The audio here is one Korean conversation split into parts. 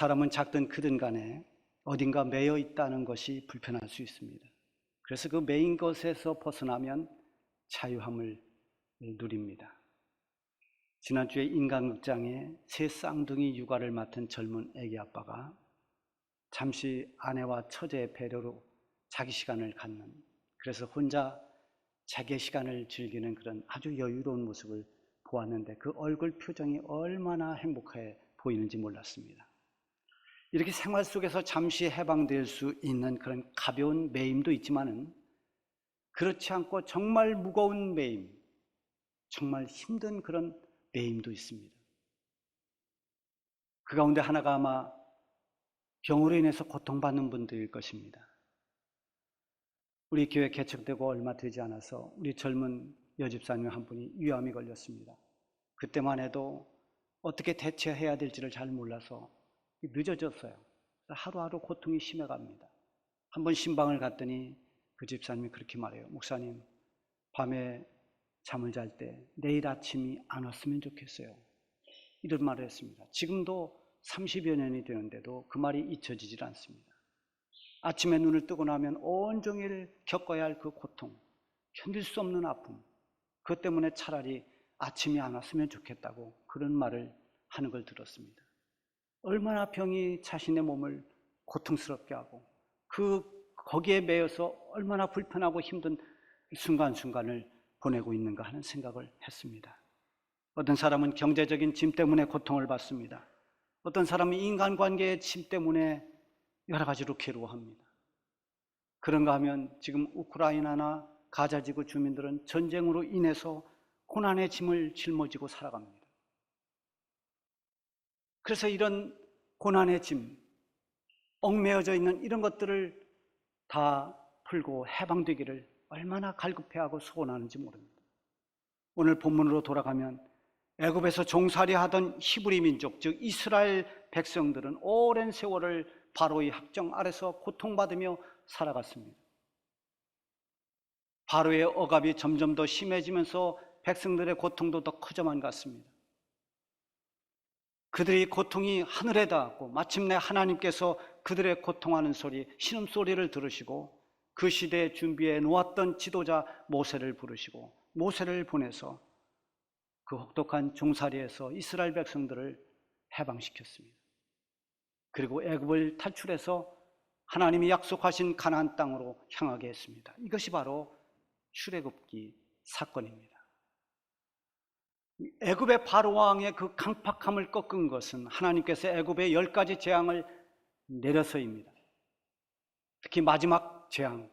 사람은 작든 크든 간에 어딘가 매여 있다는 것이 불편할 수 있습니다. 그래서 그 매인 것에서 벗어나면 자유함을 누립니다. 지난주에 인간극장에 새 쌍둥이 육아를 맡은 젊은 아기 아빠가 잠시 아내와 처제의 배려로 자기 시간을 갖는, 그래서 혼자 자기 시간을 즐기는 그런 아주 여유로운 모습을 보았는데 그 얼굴 표정이 얼마나 행복해 보이는지 몰랐습니다. 이렇게 생활 속에서 잠시 해방될 수 있는 그런 가벼운 매임도 있지만은 그렇지 않고 정말 무거운 매임, 정말 힘든 그런 매임도 있습니다. 그 가운데 하나가 아마 병으로 인해서 고통받는 분들일 것입니다. 우리 교회 개척되고 얼마 되지 않아서 우리 젊은 여집사님 한 분이 위암이 걸렸습니다. 그때만 해도 어떻게 대처해야 될지를 잘 몰라서 늦어졌어요. 하루하루 고통이 심해갑니다. 한번 신방을 갔더니 그 집사님이 그렇게 말해요. 목사님, 밤에 잠을 잘 때 내일 아침이 안 왔으면 좋겠어요. 이런 말을 했습니다. 지금도 30여 년이 되는데도 그 말이 잊혀지질 않습니다. 아침에 눈을 뜨고 나면 온종일 겪어야 할 그 고통, 견딜 수 없는 아픔, 그것 때문에 차라리 아침이 안 왔으면 좋겠다고 그런 말을 하는 걸 들었습니다. 얼마나 병이 자신의 몸을 고통스럽게 하고 거기에 매여서 얼마나 불편하고 힘든 순간순간을 보내고 있는가 하는 생각을 했습니다. 어떤 사람은 경제적인 짐 때문에 고통을 받습니다. 어떤 사람은 인간관계의 짐 때문에 여러 가지로 괴로워합니다. 그런가 하면 지금 우크라이나나 가자지구 주민들은 전쟁으로 인해서 고난의 짐을 짊어지고 살아갑니다. 그래서 이런 고난의 짐, 얽매여져 있는 이런 것들을 다 풀고 해방되기를 얼마나 갈급해하고 소원하는지 모릅니다. 오늘 본문으로 돌아가면 애굽에서 종살이하던 히브리 민족, 즉 이스라엘 백성들은 오랜 세월을 바로의 학정 아래서 고통받으며 살아갔습니다. 바로의 억압이 점점 더 심해지면서 백성들의 고통도 더 커져만 갔습니다. 그들의 고통이 하늘에 닿았고 마침내 하나님께서 그들의 고통하는 소리, 신음소리를 들으시고 그 시대에 준비해 놓았던 지도자 모세를 부르시고 모세를 보내서 그 혹독한 종살이에서 이스라엘 백성들을 해방시켰습니다. 그리고 애굽을 탈출해서 하나님이 약속하신 가나안 땅으로 향하게 했습니다. 이것이 바로 출애굽기 사건입니다. 애굽의 바로 왕의 그 강팍함을 꺾은 것은 하나님께서 애굽에 10가지 재앙을 내려서입니다. 특히 마지막 재앙,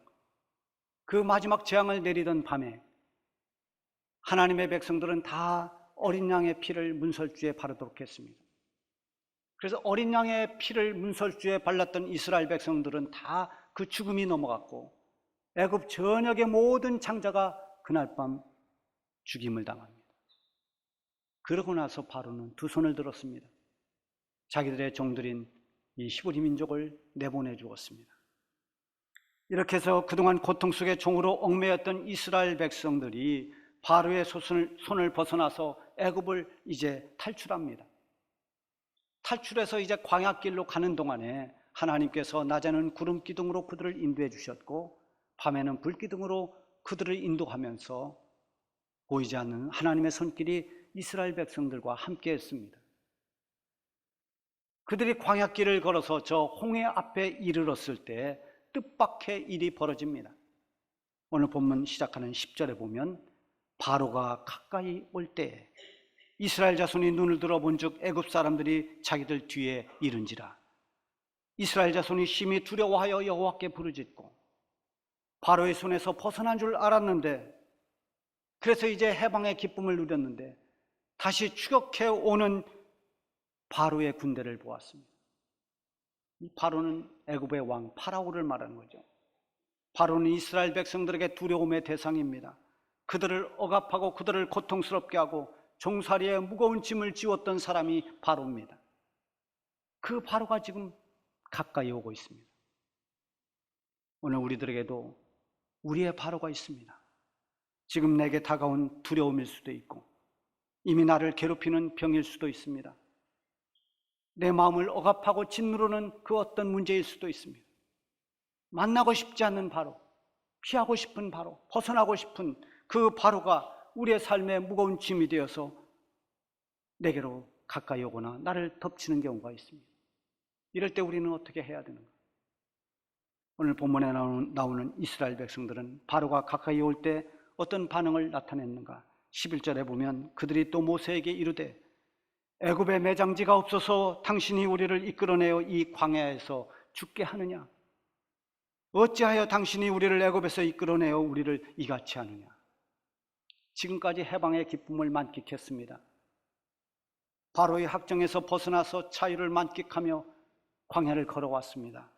그 마지막 재앙을 내리던 밤에 하나님의 백성들은 다 어린 양의 피를 문설주에 바르도록 했습니다. 그래서 어린 양의 피를 문설주에 발랐던 이스라엘 백성들은 다 그 죽음이 넘어갔고 애굽 전역의 모든 장자가 그날 밤 죽임을 당합니다. 그러고 나서 바로는 두 손을 들었습니다. 자기들의 종들인 이 히브리 민족을 내보내 주었습니다. 이렇게 해서 그동안 고통 속에 종으로 얽매였던 이스라엘 백성들이 바로의 손을 벗어나서 애굽을 이제 탈출합니다. 탈출해서 이제 광야길로 가는 동안에 하나님께서 낮에는 구름 기둥으로 그들을 인도해 주셨고 밤에는 불 기둥으로 그들을 인도하면서 보이지 않는 하나님의 손길이 이스라엘 백성들과 함께 했습니다. 그들이 광야길을 걸어서 저 홍해 앞에 이르렀을 때 뜻밖의 일이 벌어집니다. 오늘 본문 시작하는 10절에 보면 바로가 가까이 올 때에 이스라엘 자손이 눈을 들어 본즉 애굽 사람들이 자기들 뒤에 이른지라. 이스라엘 자손이 심히 두려워하여 여호와께 부르짖고 바로의 손에서 벗어난 줄 알았는데, 그래서 이제 해방의 기쁨을 누렸는데 다시 추격해 오는 바로의 군대를 보았습니다. 이 바로는 애굽의 왕 파라오를 말하는 거죠. 바로는 이스라엘 백성들에게 두려움의 대상입니다. 그들을 억압하고 그들을 고통스럽게 하고 종살이에 무거운 짐을 지웠던 사람이 바로입니다. 그 바로가 지금 가까이 오고 있습니다. 오늘 우리들에게도 우리의 바로가 있습니다. 지금 내게 다가온 두려움일 수도 있고 이미 나를 괴롭히는 병일 수도 있습니다. 내 마음을 억압하고 짓누르는 그 어떤 문제일 수도 있습니다. 만나고 싶지 않는 바로, 피하고 싶은 바로, 벗어나고 싶은 그 바로가 우리의 삶에 무거운 짐이 되어서 내게로 가까이 오거나 나를 덮치는 경우가 있습니다. 이럴 때 우리는 어떻게 해야 되는가? 오늘 본문에 나오는 이스라엘 백성들은 바로가 가까이 올 때 어떤 반응을 나타냈는가? 11절에 보면 그들이 또 모세에게 이르되 애굽에 매장지가 없어서 당신이 우리를 이끌어내어 이 광야에서 죽게 하느냐? 어찌하여 당신이 우리를 애굽에서 이끌어내어 우리를 이같이 하느냐? 지금까지 해방의 기쁨을 만끽했습니다. 바로의 학정에서 벗어나서 자유를 만끽하며 광야를 걸어왔습니다.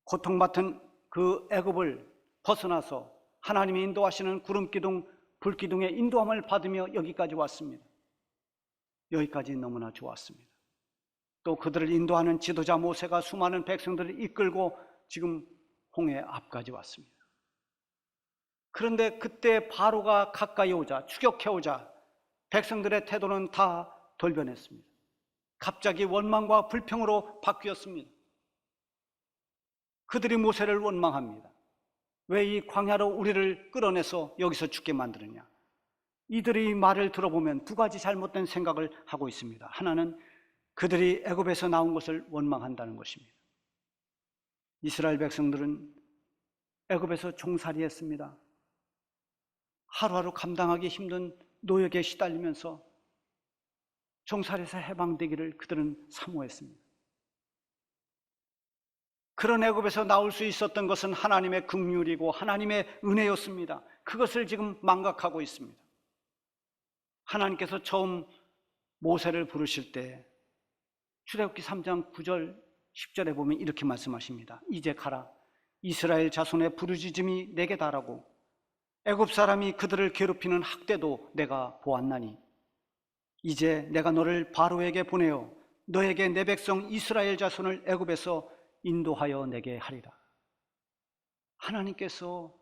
고통받은 그 애굽을 벗어나서 하나님이 인도하시는 구름기둥, 불기둥의 인도함을 받으며 여기까지 왔습니다. 여기까지 너무나 좋았습니다. 또 그들을 인도하는 지도자 모세가 수많은 백성들을 이끌고 지금 홍해 앞까지 왔습니다. 그런데 그때 바로가 가까이 오자, 추격해오자 백성들의 태도는 다 돌변했습니다. 갑자기 원망과 불평으로 바뀌었습니다. 그들이 모세를 원망합니다. 왜 이 광야로 우리를 끌어내서 여기서 죽게 만드느냐? 이들이 말을 들어보면 두 가지 잘못된 생각을 하고 있습니다. 하나는 그들이 애굽에서 나온 것을 원망한다는 것입니다. 이스라엘 백성들은 애굽에서 종살이했습니다. 하루하루 감당하기 힘든 노역에 시달리면서 종살이에서 해방되기를 그들은 사모했습니다. 그런 애굽에서 나올 수 있었던 것은 하나님의 긍휼이고 하나님의 은혜였습니다. 그것을 지금 망각하고 있습니다. 하나님께서 처음 모세를 부르실 때 출애굽기 3장 9절 10절에 보면 이렇게 말씀하십니다. 이제 가라. 이스라엘 자손의 부르짖음이 내게 달하고 애굽 사람이 그들을 괴롭히는 학대도 내가 보았나니 이제 내가 너를 바로에게 보내어 너에게 내 백성 이스라엘 자손을 애굽에서 인도하여 내게 하리라. 하나님께서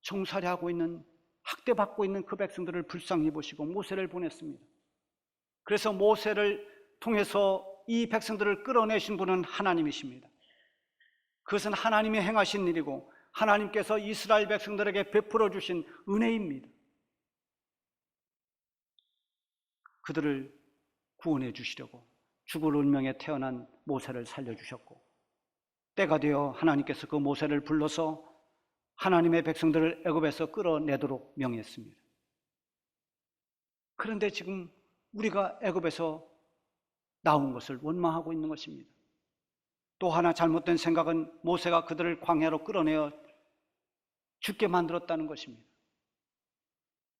종살이하고 있는, 학대받고 있는 그 백성들을 불쌍히 보시고 모세를 보냈습니다. 그래서 모세를 통해서 이 백성들을 끌어내신 분은 하나님이십니다. 그것은 하나님이 행하신 일이고 하나님께서 이스라엘 백성들에게 베풀어 주신 은혜입니다. 그들을 구원해 주시려고 죽을 운명에 태어난 모세를 살려주셨고 때가 되어 하나님께서 그 모세를 불러서 하나님의 백성들을 애굽에서 끌어내도록 명했습니다. 그런데 지금 우리가 애굽에서 나온 것을 원망하고 있는 것입니다. 또 하나 잘못된 생각은 모세가 그들을 광야로 끌어내어 죽게 만들었다는 것입니다.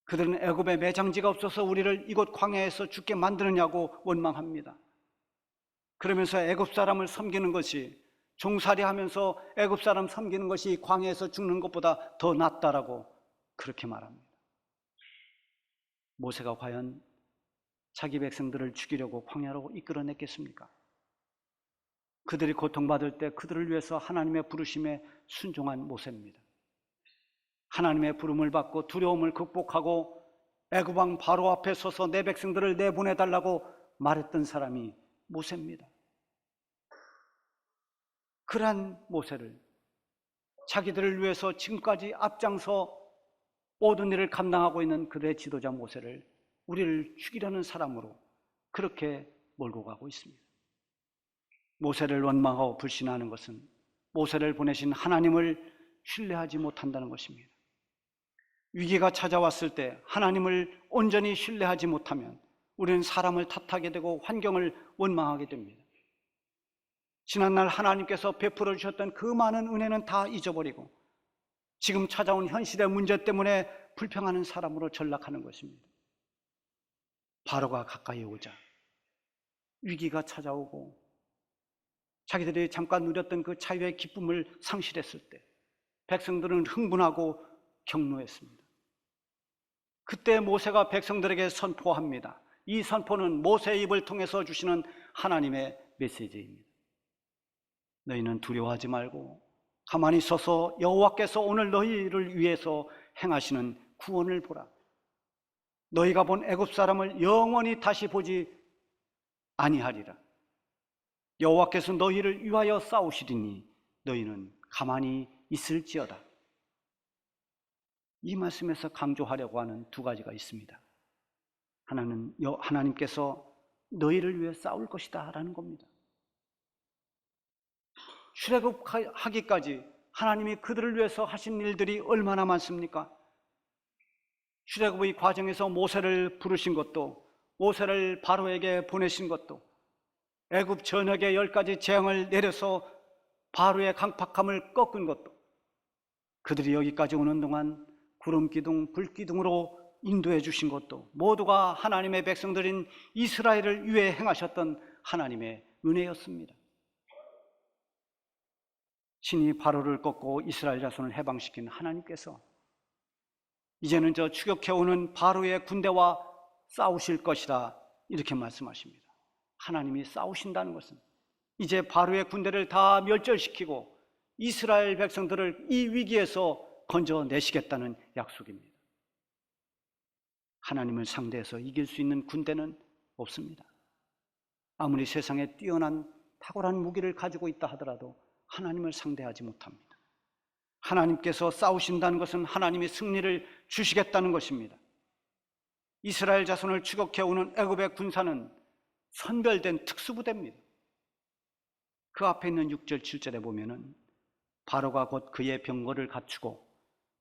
그들은 애굽에 매장지가 없어서 우리를 이곳 광야에서 죽게 만드느냐고 원망합니다. 그러면서 애굽 사람을 섬기는 것이, 종살이하면서 애굽 사람 섬기는 것이 광야에서 죽는 것보다 더 낫다라고 그렇게 말합니다. 모세가 과연 자기 백성들을 죽이려고 광야로 이끌어냈겠습니까? 그들이 고통받을 때 그들을 위해서 하나님의 부르심에 순종한 모세입니다. 하나님의 부름을 받고 두려움을 극복하고 애굽 왕 바로 앞에 서서 내 백성들을 내보내달라고 말했던 사람이 모세입니다. 그러한 모세를, 자기들을 위해서 지금까지 앞장서 모든 일을 감당하고 있는 그들의 지도자 모세를 우리를 죽이려는 사람으로 그렇게 몰고 가고 있습니다. 모세를 원망하고 불신하는 것은 모세를 보내신 하나님을 신뢰하지 못한다는 것입니다. 위기가 찾아왔을 때 하나님을 온전히 신뢰하지 못하면 우리는 사람을 탓하게 되고 환경을 원망하게 됩니다. 지난날 하나님께서 베풀어 주셨던 그 많은 은혜는 다 잊어버리고 지금 찾아온 현실의 문제 때문에 불평하는 사람으로 전락하는 것입니다. 바로가 가까이 오자 위기가 찾아오고 자기들이 잠깐 누렸던 그 자유의 기쁨을 상실했을 때 백성들은 흥분하고 격노했습니다. 그때 모세가 백성들에게 선포합니다. 이 선포는 모세의 입을 통해서 주시는 하나님의 메시지입니다. 너희는 두려워하지 말고 가만히 서서 여호와께서 오늘 너희를 위해서 행하시는 구원을 보라. 너희가 본 애굽 사람을 영원히 다시 보지 아니하리라. 여호와께서 너희를 위하여 싸우시리니 너희는 가만히 있을지어다. 이 말씀에서 강조하려고 하는 두 가지가 있습니다. 하나는 하나님께서 너희를 위해 싸울 것이다 라는 겁니다. 출애굽하기까지 하나님이 그들을 위해서 하신 일들이 얼마나 많습니까? 출애굽의 과정에서 모세를 부르신 것도, 모세를 바로에게 보내신 것도, 애굽 전역에 10가지 재앙을 내려서 바로의 강팍함을 꺾은 것도, 그들이 여기까지 오는 동안 구름기둥, 불기둥으로 인도해 주신 것도 모두가 하나님의 백성들인 이스라엘을 위해 행하셨던 하나님의 은혜였습니다. 친히 바로를 꺾고 이스라엘 자손을 해방시킨 하나님께서 이제는 저 추격해오는 바로의 군대와 싸우실 것이라 이렇게 말씀하십니다. 하나님이 싸우신다는 것은 이제 바로의 군대를 다 멸절시키고 이스라엘 백성들을 이 위기에서 건져내시겠다는 약속입니다. 하나님을 상대해서 이길 수 있는 군대는 없습니다. 아무리 세상에 뛰어난 탁월한 무기를 가지고 있다 하더라도 하나님을 상대하지 못합니다. 하나님께서 싸우신다는 것은 하나님이 승리를 주시겠다는 것입니다. 이스라엘 자손을 추격해오는 애굽의 군사는 선별된 특수부대입니다. 그 앞에 있는 6절, 7절에 보면은 바로가 곧 그의 병거를 갖추고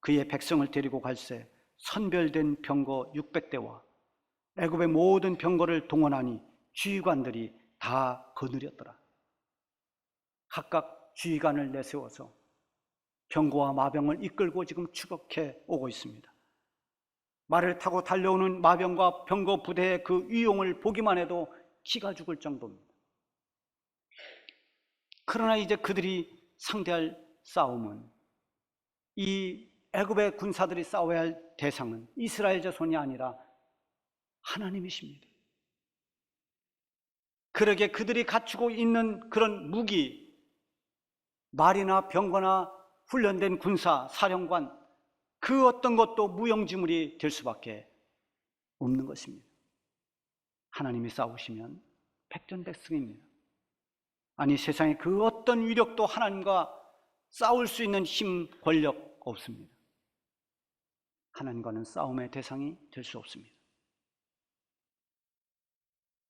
그의 백성을 데리고 갈새 선별된 병거 600대와 애굽의 모든 병거를 동원하니 주의관들이 다 거느렸더라. 각각 주의관을 내세워서 병거와 마병을 이끌고 지금 추격해 오고 있습니다. 말을 타고 달려오는 마병과 병거 부대의 그 위용을 보기만 해도 기가 죽을 정도입니다. 그러나 이제 그들이 상대할 싸움은, 이 애굽의 군사들이 싸워야 할 대상은 이스라엘 자손이 아니라 하나님이십니다. 그러게 그들이 갖추고 있는 그런 무기, 말이나 병거나 훈련된 군사, 사령관, 그 어떤 것도 무용지물이 될 수밖에 없는 것입니다. 하나님이 싸우시면 백전백승입니다. 아니, 세상에 그 어떤 위력도 하나님과 싸울 수 있는 힘, 권력 없습니다. 하나님과는 싸움의 대상이 될 수 없습니다.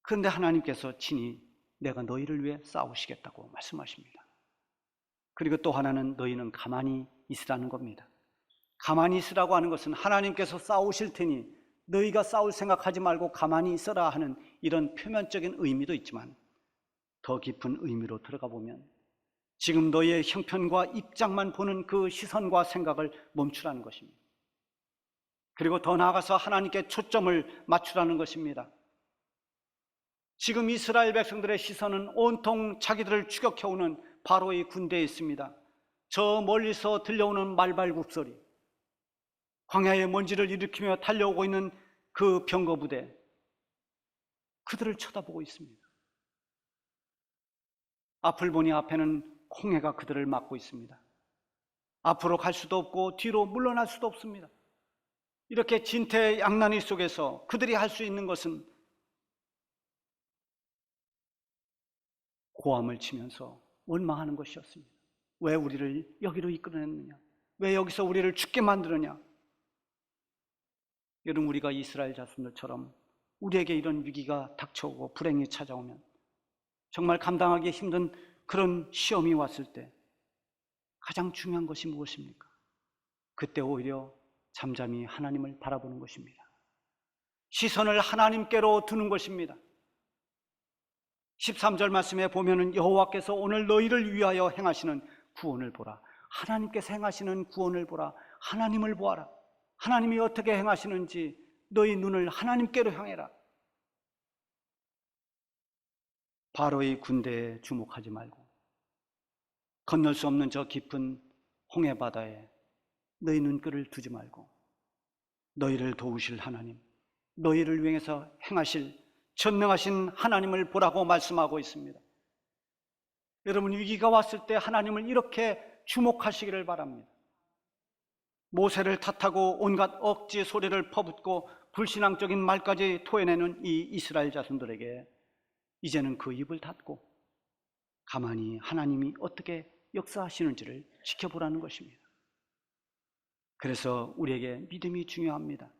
그런데 하나님께서 친히 내가 너희를 위해 싸우시겠다고 말씀하십니다. 그리고 또 하나는 너희는 가만히 있으라는 겁니다. 가만히 있으라고 하는 것은 하나님께서 싸우실 테니 너희가 싸울 생각하지 말고 가만히 있어라 하는 이런 표면적인 의미도 있지만, 더 깊은 의미로 들어가 보면 지금 너희의 형편과 입장만 보는 그 시선과 생각을 멈추라는 것입니다. 그리고 더 나아가서 하나님께 초점을 맞추라는 것입니다. 지금 이스라엘 백성들의 시선은 온통 자기들을 추격해오는 바로의 군대에 있습니다. 저 멀리서 들려오는 말발굽소리, 광야의 먼지를 일으키며 달려오고 있는 그 병거 부대, 그들을 쳐다보고 있습니다. 앞을 보니 앞에는 홍해가 그들을 막고 있습니다. 앞으로 갈 수도 없고 뒤로 물러날 수도 없습니다. 이렇게 진퇴양난의 속에서 그들이 할 수 있는 것은 고함을 치면서 원망하는 것이었습니다. 왜 우리를 여기로 이끌어냈느냐? 왜 여기서 우리를 죽게 만들었냐? 여러분, 우리가 이스라엘 자손들처럼 우리에게 이런 위기가 닥쳐오고 불행이 찾아오면, 정말 감당하기 힘든 그런 시험이 왔을 때 가장 중요한 것이 무엇입니까? 그때 오히려 잠잠히 하나님을 바라보는 것입니다. 시선을 하나님께로 두는 것입니다. 13절 말씀에 보면은 여호와께서 오늘 너희를 위하여 행하시는 구원을 보라. 하나님께서 행하시는 구원을 보라. 하나님을 보아라. 하나님이 어떻게 행하시는지 너희 눈을 하나님께로 향해라. 바로의 군대에 주목하지 말고 건널 수 없는 저 깊은 홍해 바다에 너희 눈길을 두지 말고 너희를 도우실 하나님, 너희를 위해서 행하실 전능하신 하나님을 보라고 말씀하고 있습니다. 여러분, 위기가 왔을 때 하나님을 이렇게 주목하시기를 바랍니다. 모세를 탓하고 온갖 억지 소리를 퍼붓고 불신앙적인 말까지 토해내는 이 이스라엘 자손들에게 이제는 그 입을 닫고 가만히 하나님이 어떻게 역사하시는지를 지켜보라는 것입니다. 그래서 우리에게 믿음이 중요합니다.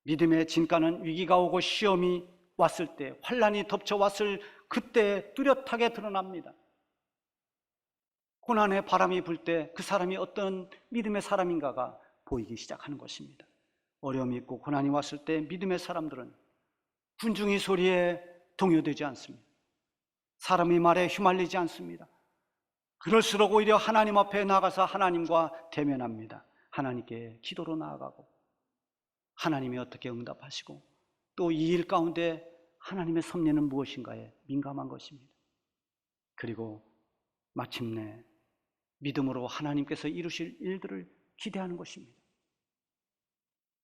믿음의 진가는 위기가 오고 시험이 왔을 때, 환난이 덮쳐왔을 그때 뚜렷하게 드러납니다. 고난의 바람이 불 때 그 사람이 어떤 믿음의 사람인가가 보이기 시작하는 것입니다. 어려움이 있고 고난이 왔을 때 믿음의 사람들은 군중의 소리에 동요되지 않습니다. 사람의 말에 휘말리지 않습니다. 그럴수록 오히려 하나님 앞에 나가서 하나님과 대면합니다. 하나님께 기도로 나아가고 하나님이 어떻게 응답하시고 또 이 일 가운데 하나님의 섭리는 무엇인가에 민감한 것입니다. 그리고 마침내 믿음으로 하나님께서 이루실 일들을 기대하는 것입니다.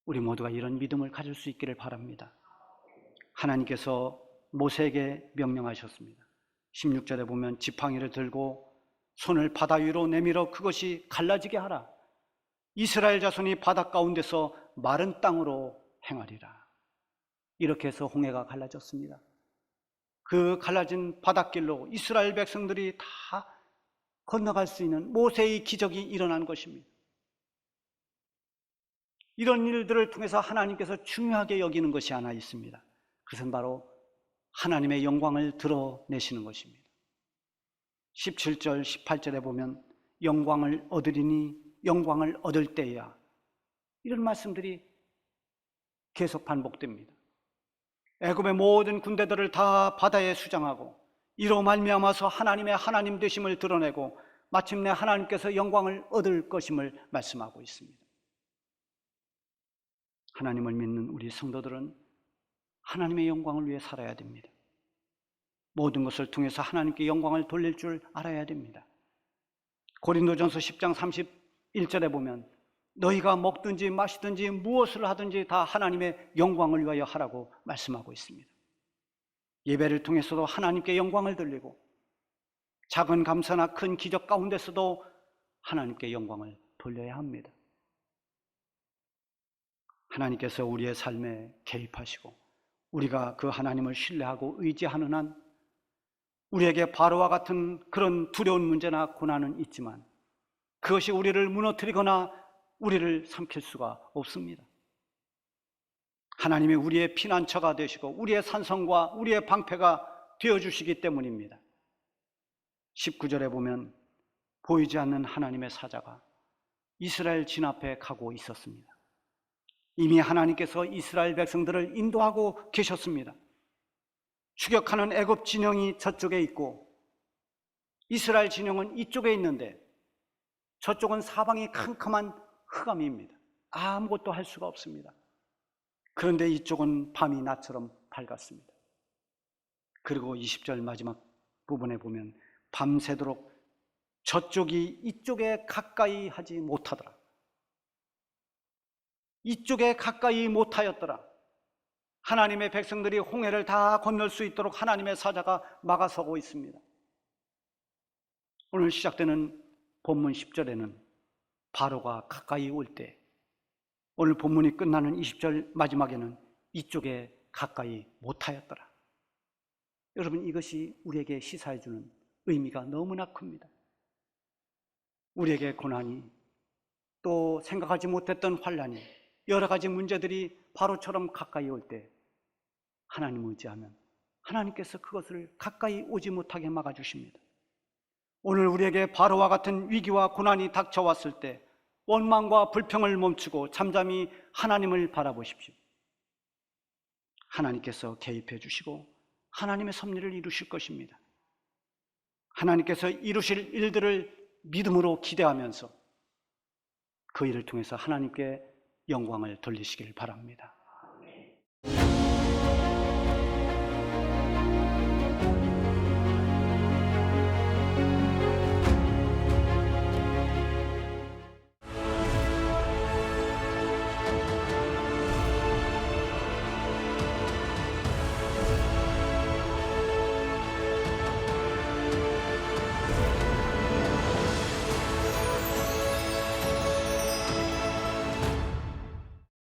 우리 모두가 이런 믿음을 가질 수 있기를 바랍니다. 하나님께서 모세에게 명령하셨습니다. 16절에 보면 지팡이를 들고 손을 바다 위로 내밀어 그것이 갈라지게 하라. 이스라엘 자손이 바다 가운데서 마른 땅으로 행하리라. 이렇게 해서 홍해가 갈라졌습니다. 그 갈라진 바닷길로 이스라엘 백성들이 다 건너갈 수 있는 모세의 기적이 일어난 것입니다. 이런 일들을 통해서 하나님께서 중요하게 여기는 것이 하나 있습니다. 그것은 바로 하나님의 영광을 드러내시는 것입니다. 17절, 18절에 보면 영광을 얻으리니 영광을 얻을 때야, 이런 말씀들이 계속 반복됩니다. 애굽의 모든 군대들을 다 바다에 수장하고 이로 말미암아서 하나님의 하나님 되심을 드러내고 마침내 하나님께서 영광을 얻을 것임을 말씀하고 있습니다. 하나님을 믿는 우리 성도들은 하나님의 영광을 위해 살아야 됩니다. 모든 것을 통해서 하나님께 영광을 돌릴 줄 알아야 됩니다. 고린도전서 10장 31절에 보면 너희가 먹든지 마시든지 무엇을 하든지 다 하나님의 영광을 위하여 하라고 말씀하고 있습니다. 예배를 통해서도 하나님께 영광을 돌리고 작은 감사나 큰 기적 가운데서도 하나님께 영광을 돌려야 합니다. 하나님께서 우리의 삶에 개입하시고 우리가 그 하나님을 신뢰하고 의지하는 한 우리에게 바로와 같은 그런 두려운 문제나 고난은 있지만 그것이 우리를 무너뜨리거나 우리를 삼킬 수가 없습니다. 하나님이 우리의 피난처가 되시고 우리의 산성과 우리의 방패가 되어주시기 때문입니다. 19절에 보면 보이지 않는 하나님의 사자가 이스라엘 진 앞에 가고 있었습니다. 이미 하나님께서 이스라엘 백성들을 인도하고 계셨습니다. 추격하는 애굽 진영이 저쪽에 있고 이스라엘 진영은 이쪽에 있는데 저쪽은 사방이 캄캄한 흑암입니다. 아무것도 할 수가 없습니다. 그런데 이쪽은 밤이 낮처럼 밝았습니다. 그리고 20절 마지막 부분에 보면 밤새도록 저쪽이 이쪽에 가까이 하지 못하더라. 이쪽에 가까이 못하였더라. 하나님의 백성들이 홍해를 다 건널 수 있도록 하나님의 사자가 막아서고 있습니다. 오늘 시작되는 본문 10절에는 바로가 가까이 올 때, 오늘 본문이 끝나는 20절 마지막에는 이쪽에 가까이 못하였더라. 여러분, 이것이 우리에게 시사해 주는 의미가 너무나 큽니다. 우리에게 고난이 또 생각하지 못했던 환난이 여러 가지 문제들이 바로처럼 가까이 올 때 하나님을 의지하면 하나님께서 그것을 가까이 오지 못하게 막아주십니다. 오늘 우리에게 바로와 같은 위기와 고난이 닥쳐왔을 때 원망과 불평을 멈추고 잠잠히 하나님을 바라보십시오. 하나님께서 개입해 주시고 하나님의 섭리를 이루실 것입니다. 하나님께서 이루실 일들을 믿음으로 기대하면서 그 일을 통해서 하나님께 영광을 돌리시길 바랍니다.